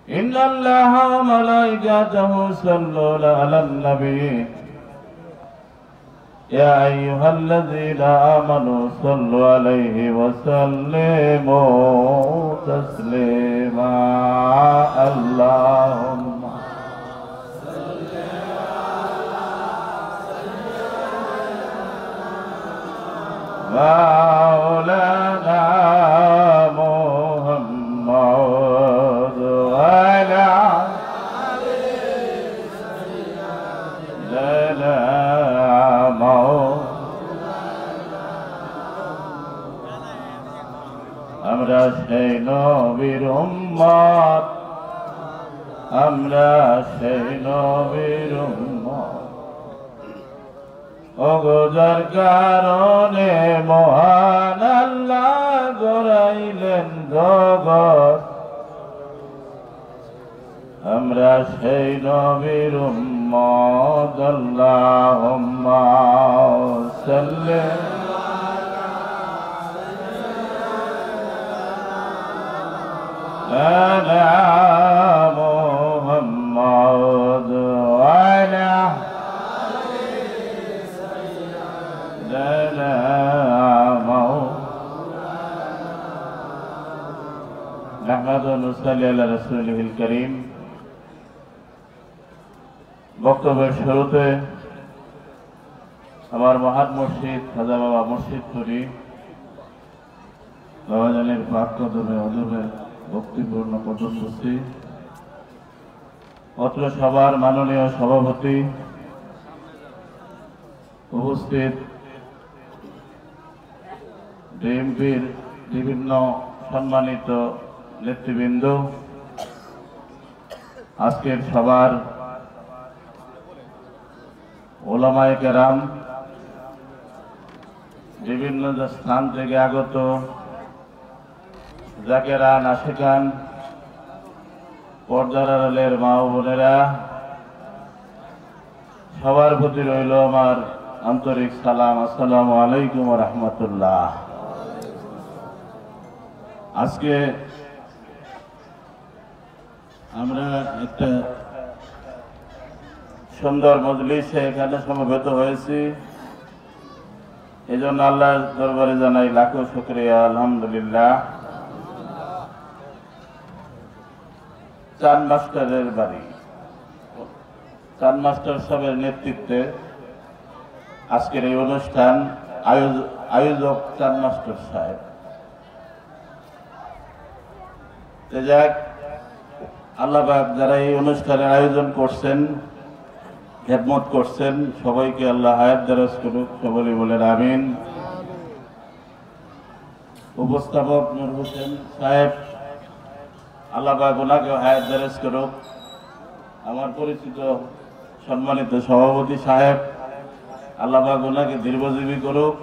إن الله وملائكته يصلون على النبي يا أيها الذين آمنوا صلوا عليه وسلموا تسليما اللهم صل على مولانا محمد وعلى آله আমরা সেই নবীর উম্মত, আমরা সেই নবীর উম্মত, ওগো যার কারণে মহান আল্লাহ গড়াইলেন জগৎ, আমরা সেই নবীর উম্মত। আল্লাহুম্মা সাল্লি على محمد وعلى آله نحمده ونصلي على رسوله الكريم। বক্তব্যের শুরুতে আমার মহান মুর্শিদ খাজা বাবা মুর্শিদপুরী বাবাজানের পাক কদমে অদূরে ভক্তিপূর্ণ পদম বসি, অত্র সভার মাননীয় সভাপতি, উপস্থিত ডিএমপির বিভিন্ন সম্মানিত নেতৃবৃন্দ, আজকের সভার ওলামায়ে কেরাম, বিভিন্ন স্থান থেকে আগত জাকেরান আশিকান, পর্দার আড়ালের মা ও বোনেরা, সবার প্রতি রইল আমার আন্তরিক সালাম। আসসালামু আলাইকুম ওয়া রাহমাতুল্লাহ। আজকে আমরা একটা সুন্দর মজলিসে এখানে সমবেত হয়েছি, এই জন্য আল্লাহর দরবারে জানাই লাখো শুকরিয়া, আলহামদুলিল্লাহ। চাঁদ মাস্টারের বাড়ি, চাঁদ মাস্টার সাহেবের নেতৃত্বে আজকের এই অনুষ্ঠান আয়োজক চাঁদ মাস্টার সাহেব। যাক, আল্লাহ পাক যারা এই অনুষ্ঠানের আয়োজন করছেন, খেদমত করছেন, সবাইকে আল্লাহ হায়াত দারাজ করুক, সকলে বলেন আমিন। উপস্থাপক নূর হোসেন সাহেব, আল্লাহ পাক ওনাকে হায়াত দারাজ করুক। আমার পরিচিত সম্মানিত সভাপতি সাহেব, আল্লাহ পাক ওনাকে দীর্ঘজীবী করুক।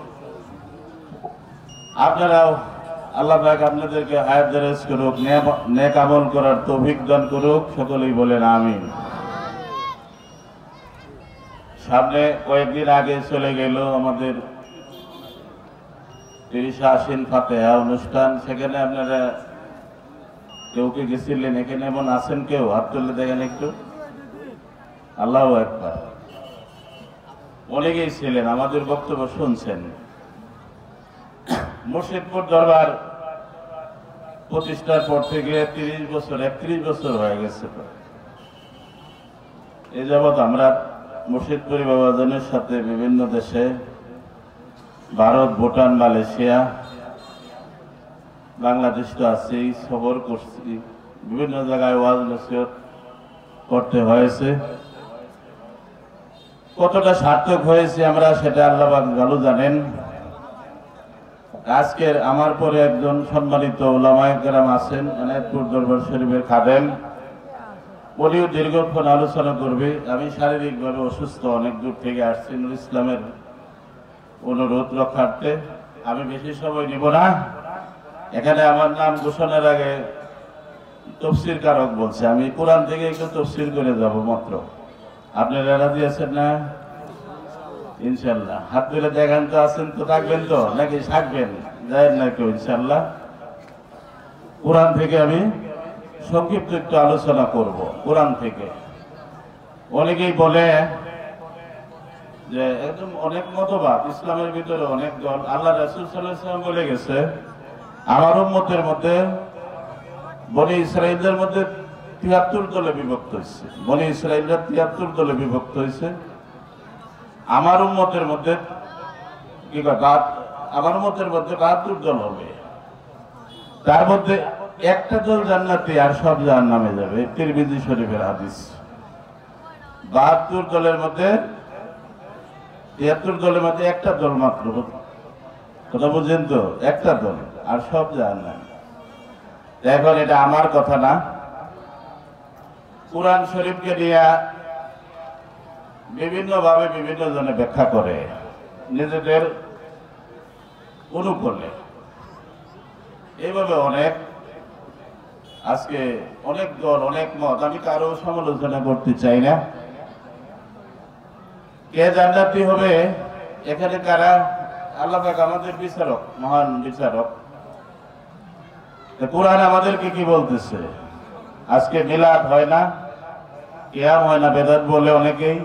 আপনারাও আল্লাহ পাক আপনাদেরকে হায়াত দারাজ করুক, নেক আমল করার তৌফিক দান করুক, সকলেই বলেন আমিন। সামনে কয়েকদিন আগে চলে গেল আমাদের 30 আশ্বিন ফাতেহা অনুষ্ঠান, সেখানে আপনারা কেউ কে গেছিলেন? এখানে এমন আছেন কেউ? হাত তুলে দেখেন একটু। আল্লাহু আকবার। অনেকেই ছিলেন, আমাদের বক্তব্য শুনছেন। মুর্শিদপুর দরবার প্রতিষ্ঠার পর থেকে 31 বছর হয়ে গেছে। এই যাবৎ আমরা মুর্শিদপুরী বাবাজানের সাথে বিভিন্ন দেশে, ভারত, ভুটান, মালয়েশিয়া, বাংলাদেশ তো আছেই, সফর করছি, বিভিন্ন জায়গায় ওয়াজ নসিহত করতে হয়েছে। কতটা সার্থক হয়েছে আমরা সেটা আল্লাহ পাক ভালো জানেন। আজকের আমার পরে একজন সম্মানিত উলামায়ে কেরাম আছেন, এনায়েতপুর দরবার শরীফের খাদেম, উনিও দীর্ঘক্ষণ আলোচনা করবে। আমি শারীরিকভাবে অসুস্থ, অনেক দূর থেকে আসছি নুর ইসলামের অনুরোধ রক্ষার্থে। আমি বেশি সময় নিব না। এখানে আমার নাম ঘোষণার আগে তফসির কারক বলছে, আমি কোরআন থেকে একটু তফসির করে যাব মাত্র। আপনারা রাজি আছেন না? ইনশাল্লাহ। হাত তুলে দেখান তো, আছেন তো, থাকবেন তো নাকি থাকবেন? যায় না কেউ? ইনশাল্লাহ কোরআন থেকে আমি সংক্ষিপ্ত একটু আলোচনা করব কোরআন থেকে। অনেকেই বলে যে একদম অনেক মতবাদ, ইসলামের ভিতরে অনেক দল। আল্লাহ রাসূল সাল্লাল্লাহু আলাইহি ওয়াসাল্লাম বলে গেছে, আমার উম্মতের মধ্যে বনি ইসরাইলদের মধ্যে ৭৩ দলে বিভক্ত হয়েছে। বনি ইসরাইলরা ৭৩ দলে বিভক্ত হয়েছে। আমার উম্মতের মধ্যে কি আমার উম্মতের মধ্যে ৭২ দল হবে। তার মধ্যে একটা দল জান্নাতি আর সব জাহান্নামে যাবে। তিরমিজি শরীফের হাদিস। ৭২ দলের মধ্যে ৭৩ দলের মধ্যে একটা দল মাত্র, কথা বুঝছেন তো, একটা দল আর সব জাহান্নামে। এখন এটা আমার কথা না, কুরআন শরীফকে নিয়ে বিভিন্নভাবে বিভিন্ন জনে ব্যাখ্যা করে নিজেদের অনুকূলে। এইভাবে অনেক আজকে অনেক দল, অনেক মত, আমি কারো সমালোচনা করতে চাই না। কে জান্নাতি হবে এখানে কারা? আল্লাহ পাক আমাদের বিচারক, মহান বিচারক। কুরআন আমাদেরকে কি বলতেছে? আজকে মিলাদ হয় না, কিয়াম হয় না, বেদাত বলে অনেকেই।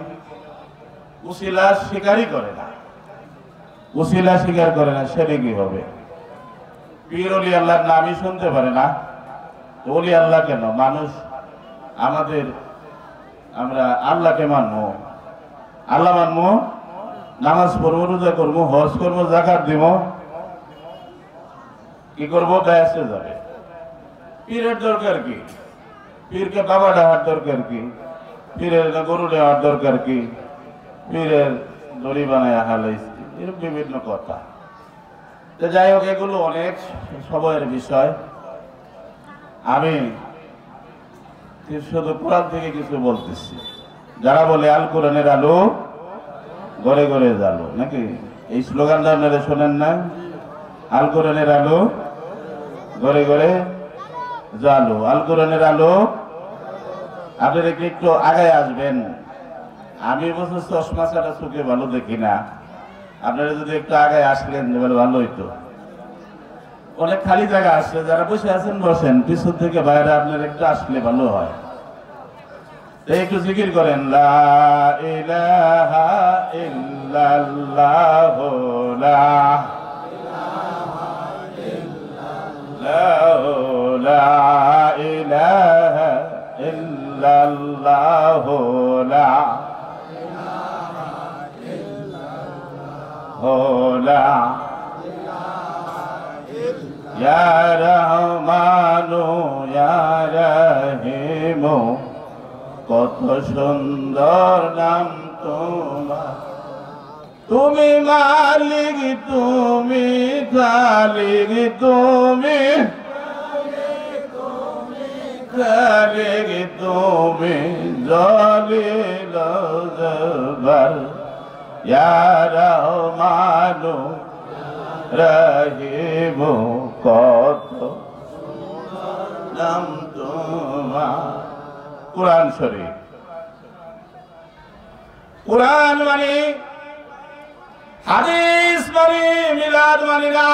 উসিলা স্বীকারই করে না, উসিলা স্বীকার করে না, সেটা কি হবে? পীর ওলি আল্লাহর নামই শুনতে পারে না। ওলি আল্লাহ কেন? মানুষ আমাদের, আমরা আল্লাহকে মানবো, আল্লাহ মানবো, নামাজ পড়বো, রোজা করবো, হজ করবো, যাকাত দিব, কি করবো? বেহেশতে যাবে। পীরের দরকার কি? পীরকে বাবা ডাকার দরকার কি? পীরের গরু নেওয়ার দরকার কি? পীরের দড়ি বানায় হালাইছে, এরকম বিভিন্ন কথা। তো যাই হোক, এগুলো অনেক সময়ের বিষয়। আমি শুধু কোরআন থেকে কিছু বলতেছি। যারা বলে আল কোরআনের আলো ঘরে ঘরে জালো, নাকি এই স্লোগানটা আপনারা শোনেন না? আল কোরআনের আলো ঘরে ঘরে জালো, আল কোরআনের আলো। আপনারা একটু আগায় আসবেন। আমি বছর চশমা ছাড়া চোখে ভালো দেখি না, আপনারা যদি একটু আগায় আসলেন ভালো হইতো। অনেক খালি জায়গা আছে, যারা বসে আছেন বসেন, পিছন থেকে বাইরে আপনারা একটু আসলে ভালো হয়। একটু জিকির করেন, লা ইলাহা ইল্লাল্লাহ, লা ইলাহা ইল্লাল্লাহ, লা ইয়া রহমানু ইয়া রহিমু, কত সুন্দর নাম তোমার। তুমি মালিক, তুমি খালিক, তুমি খালিক, তুমি জলিল জবার। ইয়া রহমানু রহিমু, কত নাম তোমার। কুরআন শরীফ। কুরআন মানে হাদিস মানে মিলাদ মানে না।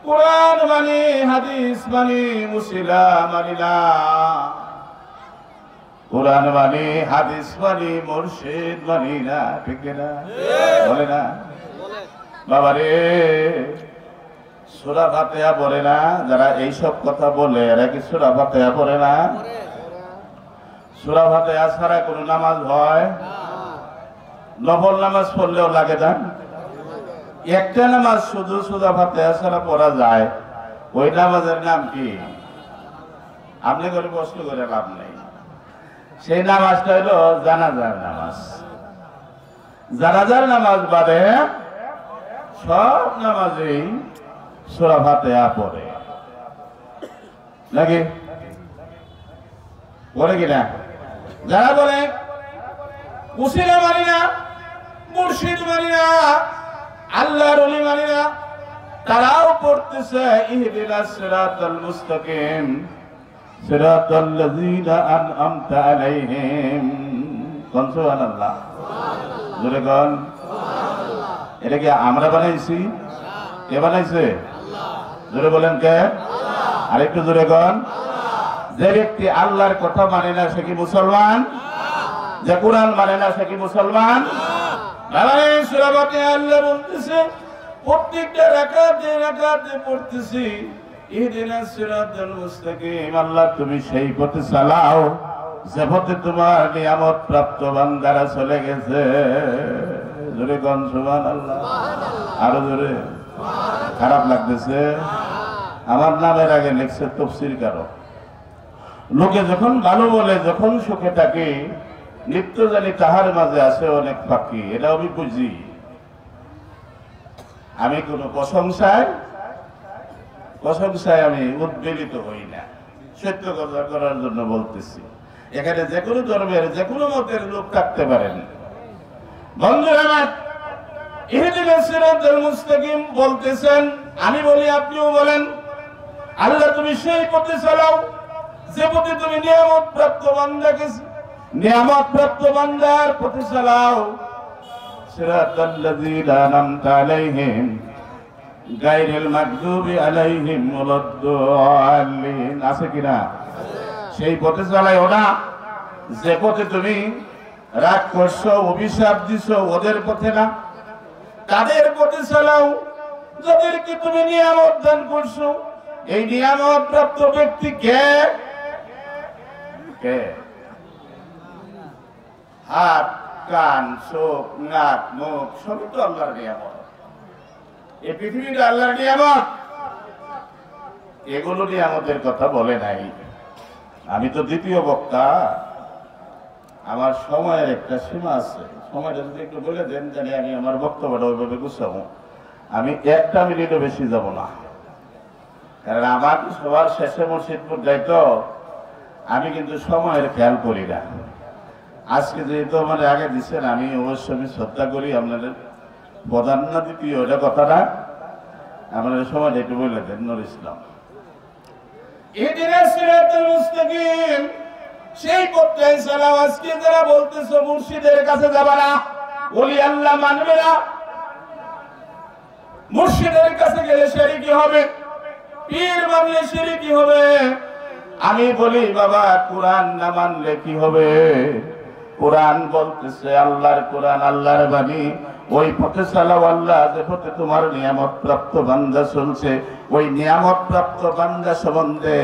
কুরআন মানে হাদিস মানে মুসিলা মানে না। কুরআন মানে হাদিস মানে মুর্শিদ মানে না, ঠিক না? বলে না বাবারে? সূরা ফাতিহা পড়ে না যারা এইসব কথা বলে, এরা কি সূরা ফাতিহা পড়ে না? সূরা ফাতিহা ছাড়া কোনো নামাজ হয়? নফল নামাজ পড়লেও লাগে না? একটা নামাজ শুধু সূরা ফাতিহা ছাড়া পড়া যায়, ওই নামাজের নাম কি? আপনি করে প্রশ্ন করে লাভ নেই। সেই নামাজটা হলো জানাজার নামাজ। জানাজার নামাজ বাদে সব নামাজেই সূরা ফাতিহা পড়ে, নাকি পড়ে কিনা? যারা বলে উসিলা মানি না, মুর্শিদ মানি না, আল্লাহর ওলি মানি না, তারাও পড়তেছে ইহদিনাস সিরাতাল মুস্তাকিম, সিরাতাল লাযিনা আনআমতা আলাইহিম। কোন সুবহানাল্লাহ, জোরে কোন সুবহানাল্লাহ। এটা কি আমরা বানাইছি? কে বানাইছে? জোরে বলেন কে? আরেকটু জোরে কোন। যে ব্যক্তি আল্লাহর কথা মানে না সে কি মুসলমান? যে কোরআন মানে না সে কি মুসলমান? আল্লাহ বলতেছে প্রত্যেকটা রাকাতে পড়তেছি ইহদিনাস সিরাতাল মুস্তাকিম, আল্লাহ তুমি সেই পথে চালাও যে পথে তোমার নিয়ামত প্রাপ্ত বান্দারা চলে গেছে। জোরে কোন সুবহানাল্লাহ। আরো জোরে। খারাপ লাগতেছে? আমার নামের আগে লিখছে তাফসীর কারো। লোকে যখন ভালো বলে, যখন সুখে থাকে, নিত্য জানি তাহার মাঝে আছে অনেক ফাঁকি। এটা আমি বুঝি। আমি কোন প্রশংসায় আমি উদ্বেলিত হই না, সত্য কথা করার জন্য বলতেছি। এখানে যে কোনো ধর্মের যে কোনো মতের লোক থাকতে পারেন। বন্ধুরা আমার, ইহদিনাস সিরাতাল মুস্তাকিম বলতেছেন, আমি বলি আপনিও বলেন, আল্লাহ তুমি সেই পথে চালাও যে পথে তুমি নিয়ামত প্রাপ্ত বান্দাকে, নিয়ামত প্রাপ্ত বান্দার পথে চালাও। সিরাতাল্লাযীনা আন'আমতা আলাইহিম গায়রিল মাগদুবি আলাইহিম ওয়ালাদ-দাল্লিন। আছে কিনা? সেই পথে চালায় ওরা যে পথে তুমি রাগ করছো, অভিশাপ দিছো, ওদের পথে না, তাদের পথে চালাও যাদেরকে তুমি নিয়ামত দান করছো। এই নিয়ামত প্রাপ্ত ব্যক্তি কে? হাত, কান, চোখ, নাক, মুখ সবই তো আল্লাহর নিয়ামত। এই পৃথিবীটা আল্লাহর নিয়ামত। এগুলো নিয়ামতের কথা বলে নাই। আমি তো দ্বিতীয় বক্তা, আমার সময়ের একটা সীমা আছে। সময়টা যদি একটু বলে দেন জানি আমি আমার বক্তব্যটা ওইভাবে গুছাবো। আমি 1 মিনিটও বেশি যাব না, কারণ আমার সবার শেষে মুর্শিদপুর যাইতো। আমি কিন্তু সময়ের খেয়াল করি না। আজকে যেহেতু আমার আগে দিচ্ছেন, আমি অবশ্যই আমি শ্রদ্ধা করি। আপনাদের প্রধান না দ্বিতীয় এটা কথা না, আপনাদের সময়টা একটু বলে দেন। নুর ইসলাম। ইহদিনাস সিরাতাল মুস্তাকিম, সেই পথটাই চালাও। আজকে যারা বলতেছো মুর্শিদের কাছে যাবা না, ওলি আল্লাহ মানবে না, মুর্শিদের কাছে গেলে শিরকি হবে, পীর মানলে শিরকি হবে। আমি বলি বাবা, কোরআন না মানলে কি হবে? কোরআন বলতেছে, আল্লাহর কোরআন, আল্লাহর বাণী, ওই পথে চালাও। আল্লাহ যে পথে তোমার নিয়ামত প্রাপ্ত বান্দা চলছে, ওই নিয়ামত প্রাপ্ত বান্দা সম্বন্ধে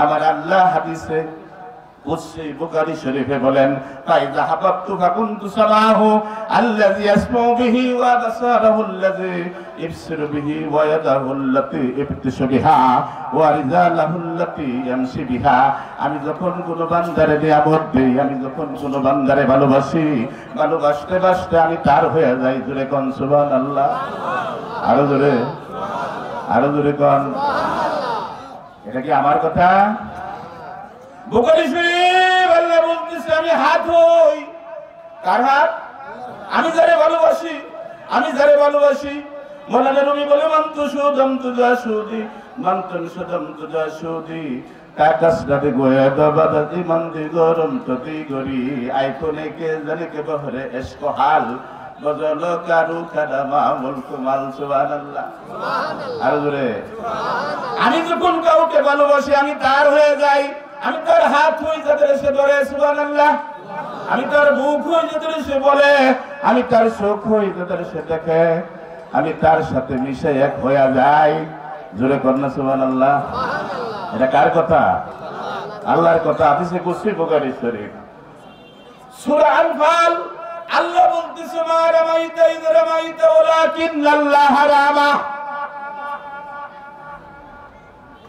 আমার আল্লাহ হাদিসে কুদসি বুখারী শরীফে বলেন, ফাইযা হাবাবতু ফাকুনতু সামাহু আল্লাযী ইয়াসমাউ বিহি ওয়া বাসারাহু আল্লাযী ইবসিরু বিহি ওয়া ইয়াদাহু আল্লাতী ইবতিশু বিহা ওয়া রিজালাহু আল্লাতী ইয়ামশি বিহা। আমি যখন কোনো বান্দারে নিয়ামত দেই, আমি যখন কোনো বান্দারে ভালোবাসি, ভালোবাসতে বাসতে আমি তার হয়ে যাই। জোরে কোন সুবহানাল্লাহ। আরো জোরে, আরো জোরে কোন। এটা কি আমার কথা? বুখারী শরীফ আল্লাহ বলতেছে, আমি হাত হই। কার হাত? আমি যারে ভালোবাসি, আমি যারে ভালোবাসি। মৌলানা রুমি বলে, মানতু সুদম তুজা সুদি, মানতুন সুদম তুজা সুদি, কাকাসরাতে গোয়া দাবাদা ইমান দি গরম ততি গরি, আইকনে কে জানে কে বহরে এশক হাল, বজল কারু কাদামা মুলকু মাল। সুবহানাল্লাহ, সুবহানাল্লাহ। আর জোরে। আমি যখন কাউকে ভালোবাসি, আমি তার হয়ে যাই। আমি তার হাত হই যাদের সে ধরে। সুবহানাল্লাহ। আমি তার মুখ হই যাদের সে বলে, আমি তার চোখ হই যাদের সে দেখে, আমি তার সাথে মিশে এক হয়ে যাই। জোরে কন্যা সুবহানাল্লাহ। এটা কার কথা? আল্লাহর কথা। হাদিসে কুদসি বুখারী শরীফ সূরা আনফাল আল্লাহ বলতেছে, মা রামাইতা ইয রামাইতা ওয়ালাকিন্নাল্লাহ রামা।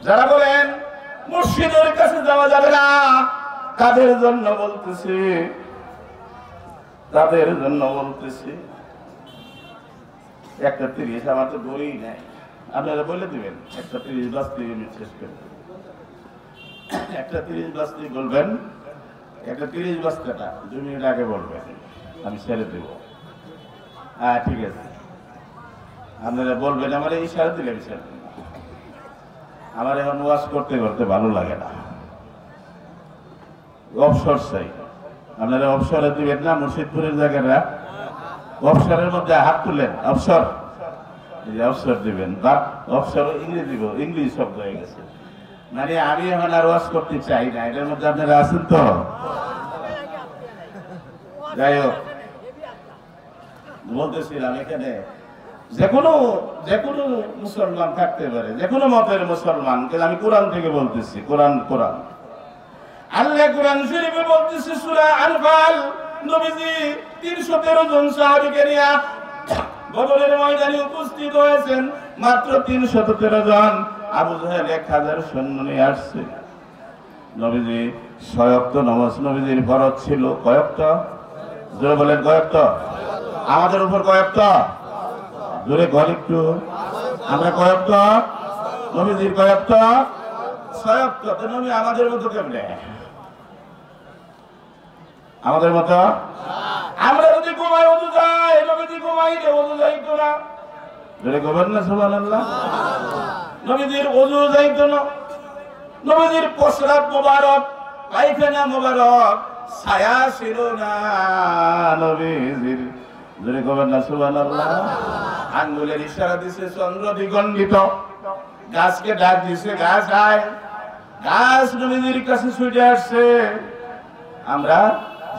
যারা বলেন মুর্শিদের কাছে যাওয়া যাবে না, তাদের জন্য বলতেছি, তাদের জন্য বলতেছি। 1:30 আমার তো বলেই নাই, আপনারা বলে দিবেন। 1:30 বাজতে আমি শেষ করে 1:30 বাজতে বলবেন। 1:30 বাজতে না, 2 মিনিট আগে বলবেন, আমি ছেড়ে দেব। হ্যাঁ ঠিক আছে, আপনারা বলবেন। আমার এই ইশারা দিলে আমি ছেড়ে দেব। আমার এখন ওয়াজ করতে করতে ভালো লাগে না, অবসর চাই। আপনারা অবসরে দিবেন না? মুর্শিদপুরের জায়গাটা অবসরের মধ্যে হাত তুলেন, অবসর, অবসর দিবেন। বাট অবসর ইংরেজি, ইংলিশ শব্দ হয়ে গেছে। মানে আমি এখন আর ওয়াজ করতে চাই না, এটার মধ্যে আপনারা আছেন তো? যাই হোক, বলতেছিলাম এখানে যে কোনো মুসলমান থাকতে পারে, যে কোনো মতের মুসলমান, কিন্তু আমি কোরআন থেকে বলতেছি। কোরআন আল্লাহ কোরআন শরীফে বলতেছে সূরা আনফাল, নবীজি 313 জন সাহাবীকে নিয়ে বদরের ময়দানে উপস্থিত হয়েছেন, মাত্র 313 জন। আবু জাহেল 1000 সৈন্য নিয়ে আসছে। নবীজি 6 ওয়াক্ত নামাজ নবীজির ফরজ ছিল। কয় ওয়াক্ত? জোরে বলেন, কয় ওয়াক্ত? আমাদের উপর কয় ওয়াক্ত? জোরে বল একটু। আমরা কয় ওয়াক্ত? নবীজির কয় ওয়াক্ত? 6 ওয়াক্ত। তো নবী আমাদের মতো কেমনে? আমাদের মতো? আমরা যদি ঘুমাই ওযু যায়, নবীজি ঘুমাইলে ওযু যাইতো না। জোরে কবেন না সুবহানাল্লাহ। নবীজির ওযু যাইতো না, নবীজির প্রস্রাব মোবারক, পায়খানা মোবারক ছায়া ছিল না নবীজির। জোরে কবেন না সুবহানাল্লাহ। আঙ্গুলের ইশারা দিছে চন্দ্র দ্বিগণ্ডিত, গাছকে ডাক দিছে, গাছ আয়। গাছ নবীজির কাছে ছুটে আসছে। আমরা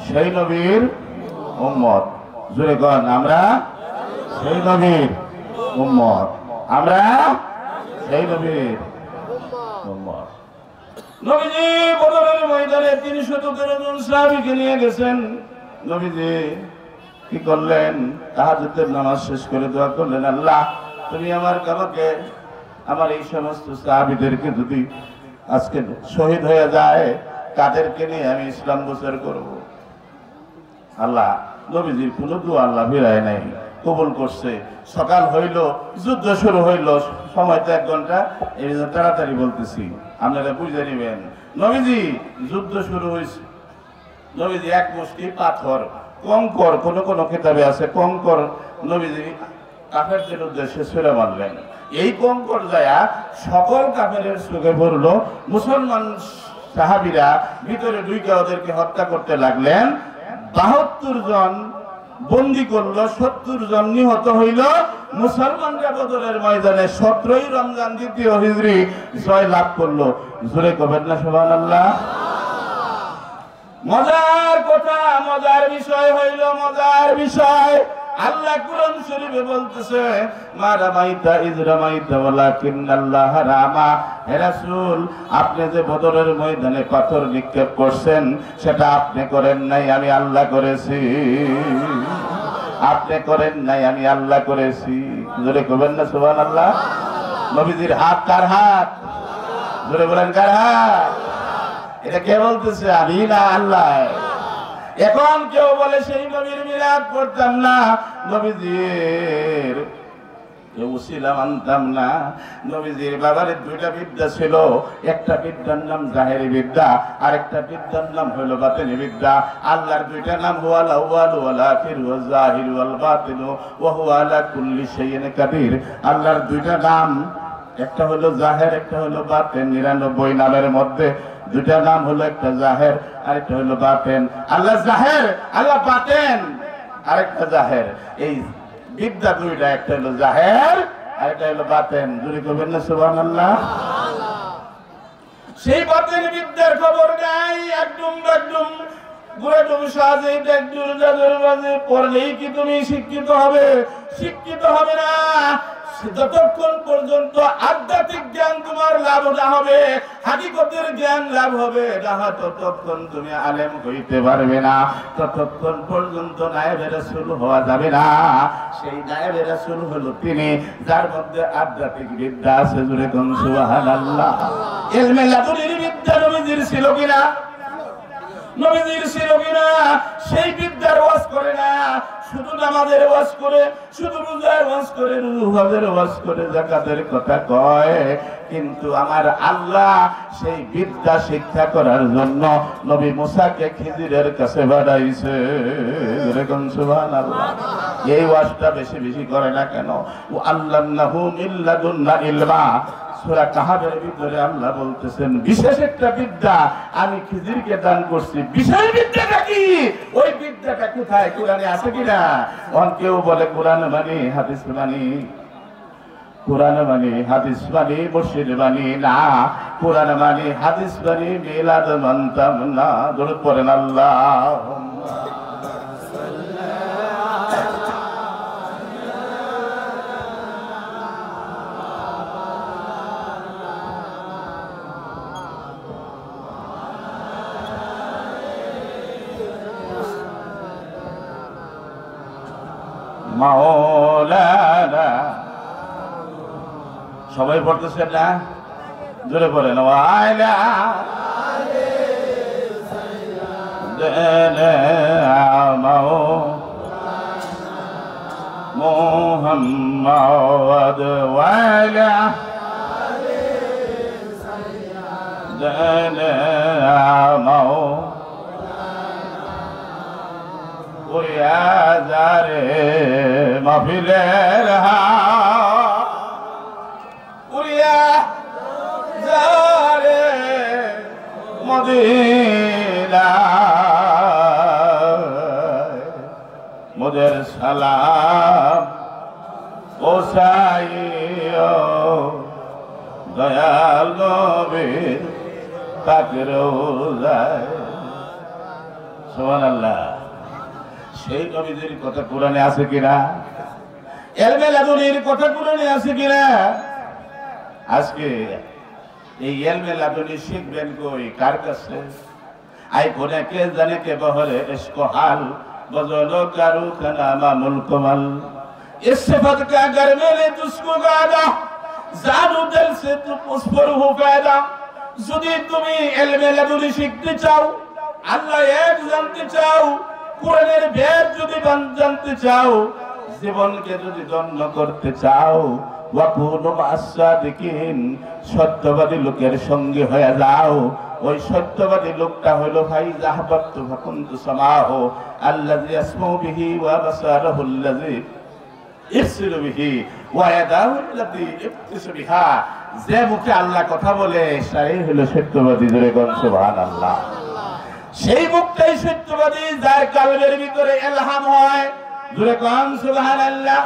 সেই নবীর উম্মত। জোরে কন, আমরা সেই নবীর উম্মত। আমরা সেই নবীর উম্মত। নবীজি বদরের ময়দানে 313 জন সাহাবীকে নিয়ে গেছেন। নবীজি কি করলেন? তাহাজ্জুদের নামাজ শেষ করে দোয়া করলেন, আল্লাহ তুমি আমাকে আমার এই সমস্ত সাহাবীদেরকে যদি আজকে শহীদ হয়ে যায়, কাদেরকে নিয়ে আমি ইসলাম প্রচার করব? আল্লাহ নবীজির কোনো দোয়া আল্লাহ ফিরায় নাই, কবুল করছে। সকাল হইল, যুদ্ধ শুরু হইল, সময় তো 1 ঘন্টা, এই জন্য তাড়াতাড়ি বলতেছি, আপনারা বুঝে নেবেন। নবীজি যুদ্ধ শুরু হয়েছে। নবীজি এক মুষ্টি পাথর, কঙ্কর, কোন কিতাবে আছে কঙ্কর, নবীজি কাফেরদের উদ্দেশ্যে ছুঁড়ে মারলেন। এই কঙ্কর যায়া সকল কাফেরের চোখে পড়ল। মুসলমান সাহাবীরা ভিতরে ঢুকে ওদেরকে হত্যা করতে লাগলেন। 72 জন বন্দী করলো, 70 জন নিহত হইল। মুসলমানরা বদরের ময়দানে 17ই রমজান 2য় হিজরি জয় লাভ করলো। জোরে কবেন না সুবহানাল্লাহ। মজার কথা, মজার বিষয় হইল, মজার বিষয় আল্লাহ কুরআন শরীফে বলতেছে, মা রামাইতা ইজ রামাইতা ওয়ালাকিন্নাল্লাহ রামা। হে রাসূল, আপনি যে বদরের ময়দানে পাথর নিক্ষেপ করছেন, সেটা আপনি করেন নাই, আমি আল্লাহ করেছি। আপনি করেন নাই, আমি আল্লাহ করেছি। জোরে কবেন না সুবহানাল্লাহ। নবীজির হাত কার হাত? জোরে বলেন, কার হাত? এটা কে বলতেছে? আমি না, আল্লাহ। এখন কেউ বলে সেই নবীর মিলাদ করতাম না, নবীজির উসিলা মানতাম না। নবীজির বাবার 2টা বিদ্যা ছিল, একটা বিদ্যার নাম জাহেরি বিদ্যা, আর একটা বিদ্যার নাম হলো বাতিনি বিদ্যা। আল্লাহর 2টা নাম হুয়াল আউয়াল ওয়াল আখির ওয়াল জাহির ওয়াল বাতিন ওয়া হুয়া আলা কুল্লি শাইইন কাদির। আল্লাহর 2টা নাম, একটা হলো জাহের, একটা হলো বাতিন। 99 নামের মধ্যে 2টা নাম হলো, একটা জাহের আর একটা হলো বাতেন। আল্লাহ জাহের, আল্লাহ বাতেন, আরেকটা জাহের। এই বিদ্যা 2টা, একটা হলো জাহের আর একটা হলো বাতেন। জোরে কবেন না সুবহানাল্লাহ। সেই বাতেন বিদ্যার খবর নাই, একদম গুড়ে তুমি সাজে একদম জাদুর বাজে পড়লেই কি তুমি শিক্ষিত হবে? শিক্ষিত হবে না। যতক্ষণ পর্যন্ত আধ্যাত্মিক জ্ঞান তোমার লাভ না হবে, হাকিকতের জ্ঞান লাভ হবে না, ততক্ষণ তুমি আলেম হইতে পারবে না। ততক্ষণ পর্যন্ত নায়েবে রাসূল হওয়া যাবে না। সেই নায়েবে রাসূল হলো তিনি, যার মধ্যে আধ্যাত্মিক বিদ্যা আছে। জোরে কোন সুবহানাল্লাহ। ইলমে লাদুনির বিদ্যা নবীজির ছিল কিনা? নবীজির ছিল কিনা? সেই বিদ্যার ওয়াজ করে না, শুধু নামাজের ওয়াজ করে, শুধু রোজার ওয়াজ করে, হজের ওয়াজ করে, যাকাতের কথা কয়। কিন্তু আমার আল্লাহ সেই বিদ্যা শিক্ষা করার জন্য নবী মুসাকে খিজিরের কাছে পাঠাইছে। এরকম সুবহানাল্লাহ। এই ওয়াজটা বেশি বেশি করে না কেন? ও আল্লাহু মিন লাদুন্না ইলমা। সূরা কাহাফের ভিতরে আল্লাহ বলতেছেন, বিশেষ একটা বিদ্যা আমি খিজিরকে দান করছি। বিশেষ বিদ্যাটা কি? ওই বিদ্যাটা কোথায়? কোরআনে আছে কিনা? কেউ বলে কোরআন মানি, হাদিস মানি। কোরআন মানি হাদিস মানি মুর্শিদ মানি না, কোরআন মানি হাদিস মানি মিলাদ মানতাম না। দরুদ পড়েন আল্লাহুম্মা মাওলানা। সবাই পড়তেছেন না? জোরে পড়েন ওয়াইলা মুহাম্মদ ওয়াইলা যারে মাহফিলের উড়িয়া যারে মদিনা মোদের সালাম ওসাইও দয়াল নবীর পাকের রোজায়। সুবহানাল্লাহ। সেই নবীদের কথা কোরআনে আছে কিনা? ইলমে লাদুনির কথা কোরআনে আছে কিনা? আজকে এই ইলমে লাদুনি শিখবেন কই, কার কাছে? আই কোনে কে জানে কে বহরে ইশকো হাল বজলো কারু খানা মুলকমাল इस सिफत का अगर मैंने तुझको गादा जानू दिल से तू उस पर हो पैदा। যদি তুমি ইলমে লাদুনি শিখতে চাও, আল্লাহ এক জানতে চাও, কোরআনের বেদ যদি জানতে চাও, জীবনকে যদি ধন্য করতে চাও, ওয়াকুনু মাসাদিকিন সত্যবাদী লোকের সঙ্গে হয়ে যাও। ওই সত্যবাদী লোকটা হলো ভাই জাহাবাতু ফাকুনতু সামাহু আল্লাযী ইয়াসমাউ বিহি ওয়া বাসারহু আল্লাযী ইফসিলু বিহি ওয়া ইয়াদাহু আল্লাতী ইফতিসু বিহা। যে মুখে আল্লাহ কথা বলে সেই হলো সত্যবাদী। জোরে কোন সুবহানাল্লাহ। সেই মুখটাই সত্যবাদী যার কলবের ভিতরে ইলহাম হয়। জোরে কোন সুবহানাল্লাহ।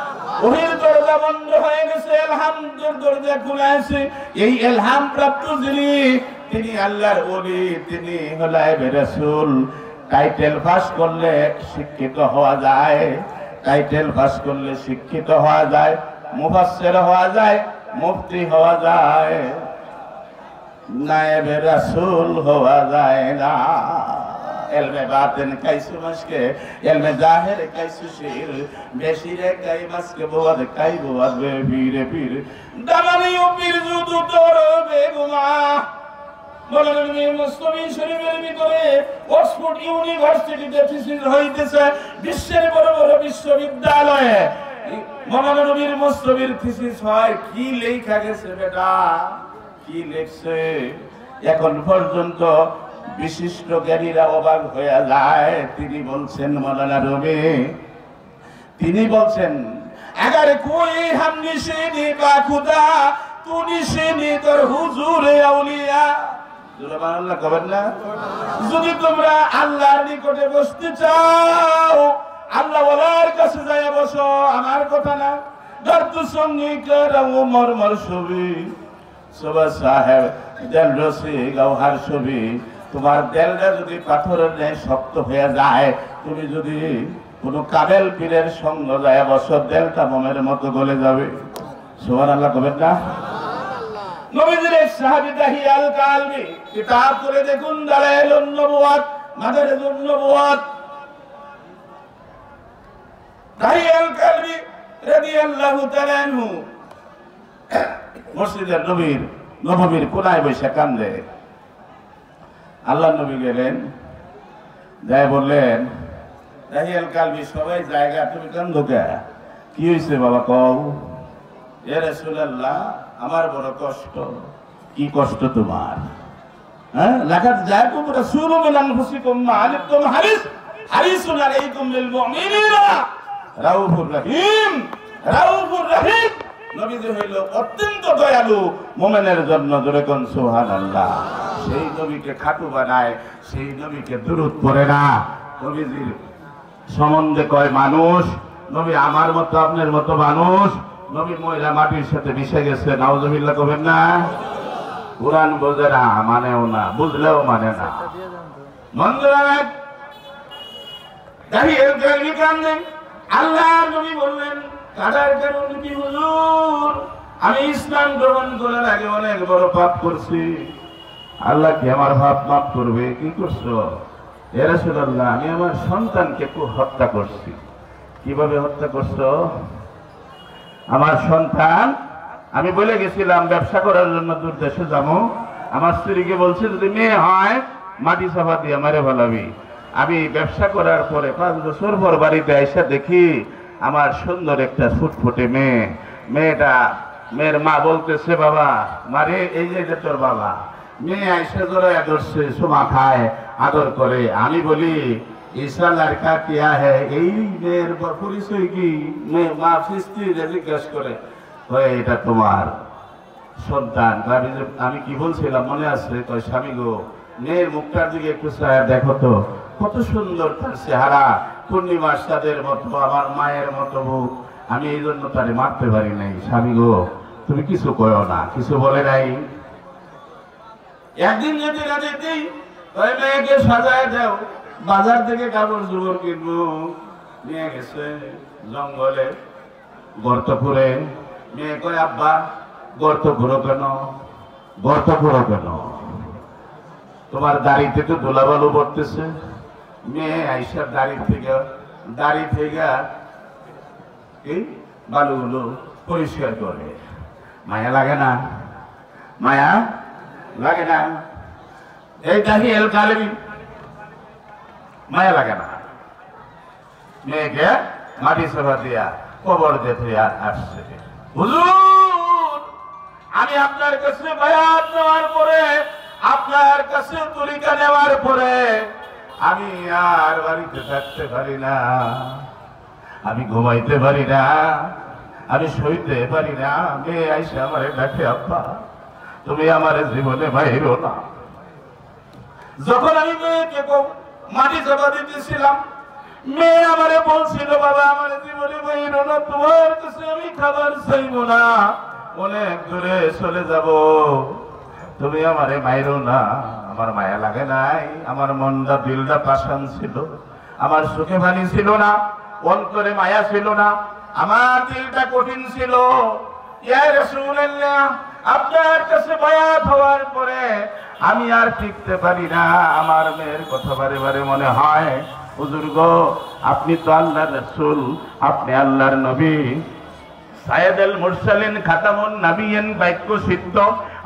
ওহির দরজা বন্ধ হয়ে গেছে, ইলহামের দরজা খোলা আছে। এই ইলহাম প্রাপ্ত যিনি, তিনি আল্লাহর ওলি, তিনি হলেন রাসূল। টাইটেল পাস করলে শিক্ষিত হওয়া যায়, টাইটেল পাস করলে শিক্ষিত হওয়া যায়, মুফাসসির হওয়া যায়, মুফতি হওয়া যায়, নায়েবে রাসূল হওয়া যায় না। ইলমে বাতিন কাইসু মাসকে ইলমে জাহির কাইসু শির বেশিরে কাই মাসকে বুয়াদ কাই বুয়াদ বে পীরে পীর দামানিও পীর যুদু তোর বেগুমা। মৌলানা মুস্তাফি শরীফের ভিতরে অক্সফোর্ড ইউনিভার্সিটিতে থিসিস হইতেছে, বিশ্বের বড় বড় বিশ্ববিদ্যালয়ে মৌলানা নবীর মুস্তাফির থিসিস হয়। কি লেখা গেছে বেটা, কি লিখছে এখন পর্যন্ত বিশিষ্ট জ্ঞানীরা অবাক হয়ে যায়। তিনি বলছেন মৌলানা রবি, তিনি বলছেন अगर कोई हम निशानी का खुदा तू निशानी कर हुजूर औलिया। সুবহানাল্লাহ কবেন না? যদি তোমরা আল্লাহর নিকটে বসতে চাও, আল্লাহ ওয়ালার কাছে যায় বসো, আমার কথা না। দর্দ সঙ্গী করম মরমর ছবি সুবহ সাহেব দিল রসি গওহার ছবি। তোমার দিলটা যদি পাথরের ন্যায় শক্ত হয়ে যায়, তুমি যদি কোনো কাবেল পীরের সঙ্গ যায় বসো, দিলটা মোমের মতো গলে যাবে। সুবহানাল্লাহ কবেন না? নবীজির এক সাহাবী দাহিয়াল কালবি কিতাব করে দেখুন, দালাইলুন নবুওয়াত, মাদারিজুন নবুওয়াত। দাহিয়াল কালবি রাদিয়াল্লাহু তাআলা আনহু মসজিদের নববীর কোনায় বসে কান্দে। আল্লাহ নবী গেলেন, যাই বললেন, দাহিয়াল কালবি সবাই জায়গা, তুমি কান্দো কে? কি হয়েছে বাবা কও? ইয়া রাসূলুল্লাহ, আমার বড় কষ্ট। কি কষ্ট তোমার? হ্যাঁ, লাকাদ জাআকুম রাসূলুম মিন আনফুসিকুম মা আলিকুম হারিসুন আলাইকুম লিল মুমিনিনা রাউফুর রহিম। রাউফুর রহিম নবীজি হইল অত্যন্ত দয়ালু মুমিনের জন্য। জোরে কোন সুবহানাল্লাহ। সেই নবীকে খাটু বানায়, সেই নবীকে দুরূদ পড়ে না। নবীজির সম্বন্ধে কয় মানুষ, নবী আমার মতো আপনার মতো মানুষ, নবী মহিলা মাটির সাথে মিশে গেছে, নাউজুবিল্লাহ কবেন না? কোরআন বোঝে না, মানেও না, বুঝলেও মানে না। আল্লাহ নবী বললেন, কাদার কারণ কি হুজুর? আমি ইসলাম গ্রহণ করার আগে অনেক বড় পাপ করছি, আল্লাহ কি আমার পাপ মাফ করবে? কি করছো? ইয়া রাসূলুল্লাহ, আমি আমার সন্তানকে হত্যা করছি। কিভাবে হত্যা করছো? আমার সন্তান, আমি বলে গেছিলাম ব্যবসা করার জন্য দূর দেশে যাবো, আমার স্ত্রীকে বলছে যদি মেয়ে হয় মাটি চাপা দিয়ে মারে ফেলাবি। আমি ব্যবসা করার পরে 5 বছর পর বাড়িতে আইসা দেখি আমার সুন্দর একটা ফুটফুটে মেয়ে। মেয়ের মা বলতেছে, বাবা মারে, এই যে তোর বাবা। মেয়ে আইসা জড়াইয়া ধরছে, সোমা খায়, আদর করে। আমি বলি ঈসা লড়কা কিয়া হ্যায়? এই মেয়ের পরিচয় কি? মেয়ে মা স্ত্রীকে জিজ্ঞেস করে, এটা তোমার সন্তান। আমি কি বলছিলাম মনে আছে? কয় স্বামী গো, মেয়ের মুখটার দিকে একটু দেখো তো, কত সুন্দর তার চেহারা, পূর্ণিমার চাঁদের মতো, আমার মায়ের মতো মুখ। আমি এই জন্য তারে মারতে পারি নাই। স্বামী গো, তুমি কিছু কয়ো না। কিছু বলে নাই। একদিন যদি রাতেই ওই মেয়েকে সাজায় দাও, বাজার থেকে কাপড় চোপড় কিনবো। নিয়ে গেছে জঙ্গলে, গর্ত করে। মেয়ে কয়, আব্বা গর্ত ঘুরো কেন? গর্ত ঘুরো কেন? তোমার দাড়িতে তো ধুলাবালু পড়তেছে। মেয়ে আইসা দাড়ি থেকে এই বালুগুলো পরিষ্কার করে। মায়া লাগে না? মায়া লাগে না? এই দাহি এল কালেবি, মায়া লাগে না? মেয়েকে মাটি চাপা দিয়া কবর দিতে আসছে। হুজুর, আমি আপনার কাছে বায়াত নেওয়ার পরে, আপনার কাছে তরিকা নেওয়ার পরে আমি আর বাড়িতে থাকতে পারি না, আমি ঘুমাইতে পারি না, আমি সইতে পারি না। মেয়ে আইসা আমারে ডাকে, আব্বা তুমি আমার জীবনে বাইরো না। যখন আমি মেয়েকে মাটি চাপা দিতেছিলাম, মেয়ে আমারে বলছিল, বাবা আমার জীবনে বাইরো না, তোমার কাছে আমি খাবার চাইব না, অনেক দূরে চলে যাব, তুমি আমারে মাইরো না। আমার মায়া লাগে নাই? আমার মনটা দিলটা পাষাণ ছিল, আমার চোখে পানি ছিল না, অন্তরে মায়া ছিল না, আমার দিলটা কঠিন ছিল। ইয়া রাসূলুল্লাহ, আপনার কাছে বায়াত হওয়ার পরে আমি আর টিকতে পারি না। আমার মেয়ের কথা বারে বারে মনে হয়, হুজুর গো, আপনি তো আল্লাহর রাসূল, আপনি আল্লাহর নবী, সাইয়েদুল মুরসালিন, খাতামুন নবিয়্যিন, বাক্য সিদ্ধ,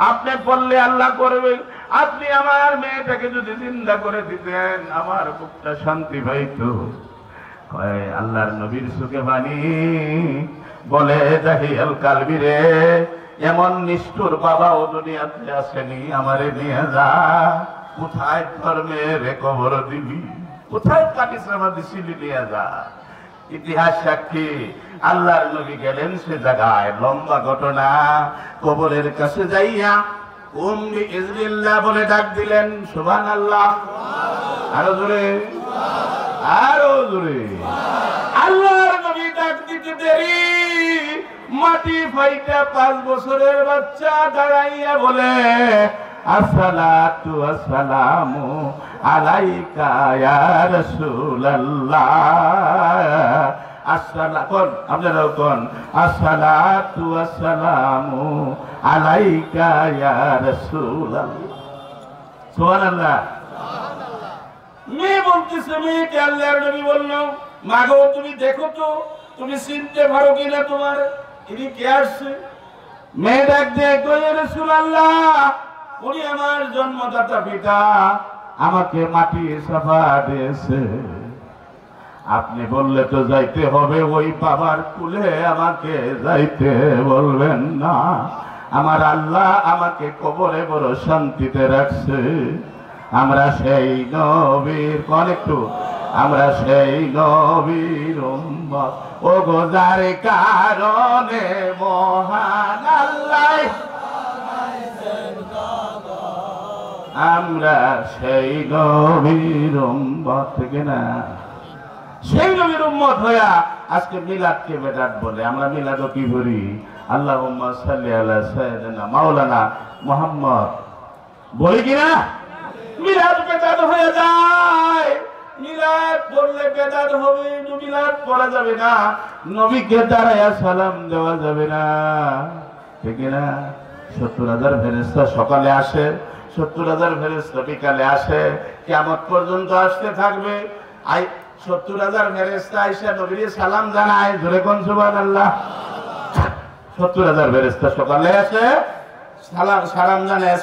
আপনি বললে আল্লাহ করবে। আপনি আমার মেয়েটাকে যদি জিন্দা করে দিতেন, আমার বুকটা শান্তি পাইতো। কয় আল্লাহর নবীর চোখে পানি, বলে দাহিয়াল কালবি রে, এমন নিষ্ঠুর বাবাও দুনিয়াতে আসেনি, আমারে নিয়ে যা। কোথায় তোর মেয়ের কবর দিবি? কোথায় কাটি চাপা দিছিলি? নিয়ে যা। ইতিহাস সাক্ষী, আল্লাহর নবী গেলেন সে জায়গায়। লম্বা ঘটনা। কবরের কাছে যাইয়া উম্মি ইজরিল্লাহ বলে ডাক দিলেন। সুবহানাল্লাহ। আরো জোরে, আরো জোরে। আল্লাহর নবী ডাক দিতে দেরি, মাটি ফাইটা 5 বছরের বাচ্চা দাঁড়াইয়া বলে, আসসালাতু আসসালামু আলাইকা ইয়া রাসূলুল্লাহ। আপনারাও কোন, আসসালাতু আসসালামু আলাইকা ইয়া রাসূলুল্লাহ। সুবহানাল্লাহ। মেয়ে বলতেছে, মেয়েকে আল্লাহর নবী বলল, মাগো তুমি দেখো তো, তুমি চিনতে পারো কিনা তোমার ইনি কে আসছে? মেয়ে ডাক দিয়ে কই, রাসূলুল্লাহ, উনি আমার জন্মদাতা পিতা, আমাকে মাটি চাপা দিয়েছে। আপনি বললে তো যাইতে হবে, ওই বাবার কুলে আমাকে যাইতে বলবেন না। আমার আল্লাহ আমাকে কবরে বড় শান্তিতে রাখছে। আমরা সেই নবীর, কোন একটু, আমরা সেই নবীর উম্মত, ও গো যার কারণে মহান আল্লাহ, আমরা সেই নবীর উম্মত, থেকে না সেই নবীর উম্মত হইয়া আজকে মিলাদকে বেদাত বলে, আমরা মিলাদও কি করি, আল্লাহুম্মা সাল্লি আলা সাইয়্যিদিনা মাওলানা মুহাম্মদ বলি কিনা? মিলাদ বেদাত হয়ে যায়। মিলাদ পড়লে বেদাত হবে, মিলাদ পড়া যাবে না, নবীকে দাঁড়ায়া সালাম দেওয়া যাবে না, ঠিক না? 70,000 ফেরেশতা সকালে আসে, 70,000 ফেরেশতা বিকালে আসে, কিয়ামত পর্যন্ত আসতে থাকবে। 70,000 ফেরেশতা আইসা নবীকে সালাম জানায়, জোরে কোন সুবহানাল্লাহ। 70,000 ফেরেশতা সকালে আসে, সালাম জানায়,